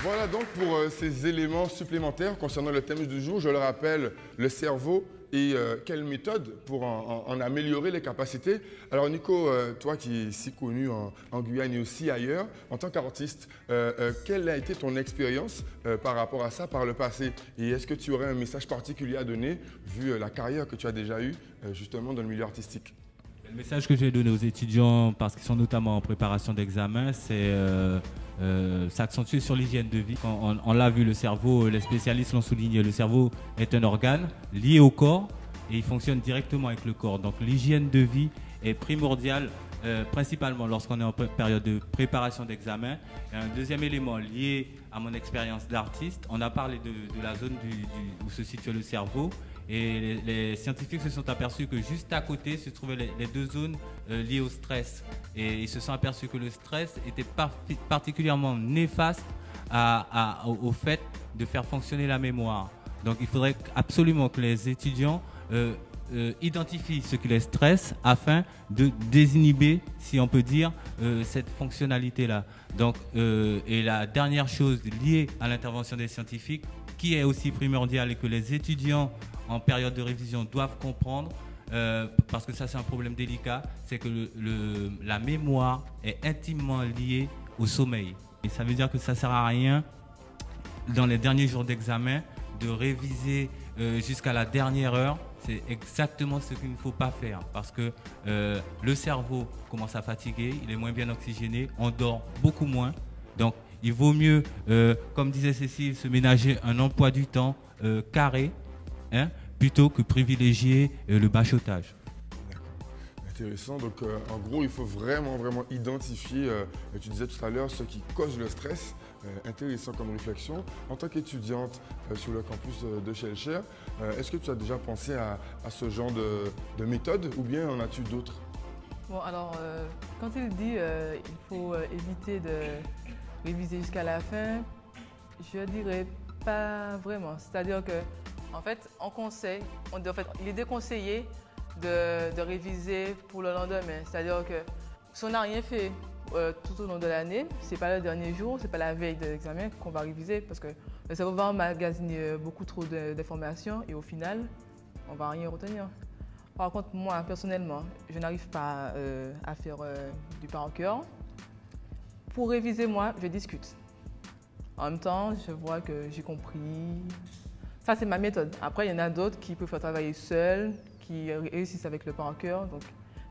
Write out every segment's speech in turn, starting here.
Voilà donc pour ces éléments supplémentaires concernant le thème du jour. Je le rappelle, le cerveau et quelle méthode pour en améliorer les capacités. Alors Nico, toi qui es si connu en Guyane et aussi ailleurs, en tant qu'artiste, quelle a été ton expérience par rapport à ça par le passé? Et est-ce que tu aurais un message particulier à donner vu la carrière que tu as déjà eue justement dans le milieu artistique? Le message que je vais donner aux étudiants, parce qu'ils sont notamment en préparation d'examen, c'est s'accentuer sur l'hygiène de vie. Quand on l'a vu, le cerveau, les spécialistes l'ont souligné, le cerveau est un organe lié au corps et il fonctionne directement avec le corps. Donc l'hygiène de vie est primordiale, principalement lorsqu'on est en période de préparation d'examen. Un deuxième élément lié à mon expérience d'artiste, on a parlé de la zone où se situe le cerveau. Et les scientifiques se sont aperçus que juste à côté se trouvaient les deux zones liées au stress. Et ils se sont aperçus que le stress était particulièrement néfaste au fait de faire fonctionner la mémoire. Donc il faudrait absolument que les étudiants identifient ce qui les stresse afin de désinhiber, si on peut dire, cette fonctionnalité-là. Donc, et la dernière chose liée à l'intervention des scientifiques, qui est aussi primordiale et que les étudiants en période de révision doivent comprendre, parce que ça c'est un problème délicat, c'est que la mémoire est intimement liée au sommeil. Et ça veut dire que ça ne sert à rien, dans les derniers jours d'examen, de réviser jusqu'à la dernière heure. C'est exactement ce qu'il ne faut pas faire, parce que le cerveau commence à fatiguer, il est moins bien oxygéné, on dort beaucoup moins. Donc il vaut mieux, comme disait Cécile, se ménager un emploi du temps carré, hein, plutôt que privilégier le bachotage. D'accord. Intéressant. Donc, en gros, il faut vraiment identifier, tu disais tout à l'heure, ce qui cause le stress. Intéressant comme réflexion. En tant qu'étudiante sur le campus de Shellshare, est-ce que tu as déjà pensé à ce genre de méthode ou bien en as-tu d'autres? Bon, alors, quand il dit il faut éviter de réviser jusqu'à la fin, je dirais pas vraiment. C'est-à-dire que, en fait, il est déconseillé de réviser pour le lendemain. C'est-à-dire que si on n'a rien fait tout au long de l'année, c'est pas le dernier jour, c'est pas la veille de l'examen qu'on va réviser parce que le cerveau va emmagasiner beaucoup trop d'informations et au final, on va rien retenir. Par contre, moi, personnellement, je n'arrive pas à faire du par cœur. Pour réviser, moi, je discute. En même temps, je vois que j'ai compris. Ça, c'est ma méthode. Après, il y en a d'autres qui peuvent travailler seuls, qui réussissent avec le par cœur. Donc,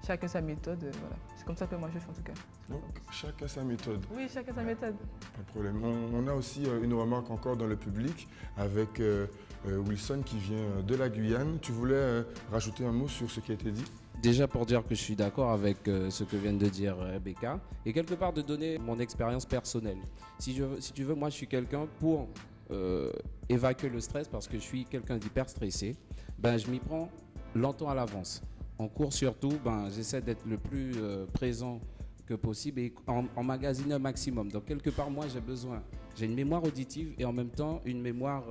chacun sa méthode. Voilà. C'est comme ça que moi, je fais en tout cas. Donc, chacun sa méthode. Oui, chacun sa méthode. Pas de problème. On a aussi une remarque encore dans le public avec Wilson qui vient de la Guyane. Tu voulais rajouter un mot sur ce qui a été dit? Déjà pour dire que je suis d'accord avec ce que vient de dire Rebecca et quelque part de donner mon expérience personnelle. Si tu veux, moi je suis quelqu'un pour évacuer le stress parce que je suis quelqu'un d'hyper stressé. Ben, je m'y prends longtemps à l'avance. En cours surtout, ben, j'essaie d'être le plus présent que possible et emmagasiner un maximum. Donc quelque part, moi j'ai une mémoire auditive et en même temps une mémoire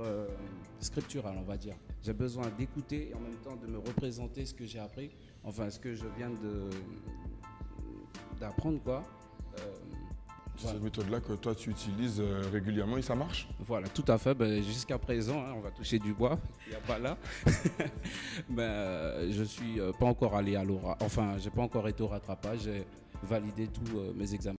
scripturale, on va dire. J'ai besoin d'écouter et en même temps de me représenter ce que j'ai appris, enfin ce que je viens d'apprendre quoi. C'est Voilà. cette méthode-là que toi tu utilises régulièrement et ça marche? Voilà, tout à fait. Ben, jusqu'à présent, hein, on va toucher du bois, il n'y a pas là. Ben, je suis pas encore allé à l'oral, enfin, j'ai pas encore été au rattrapage, j'ai validé tous mes examens.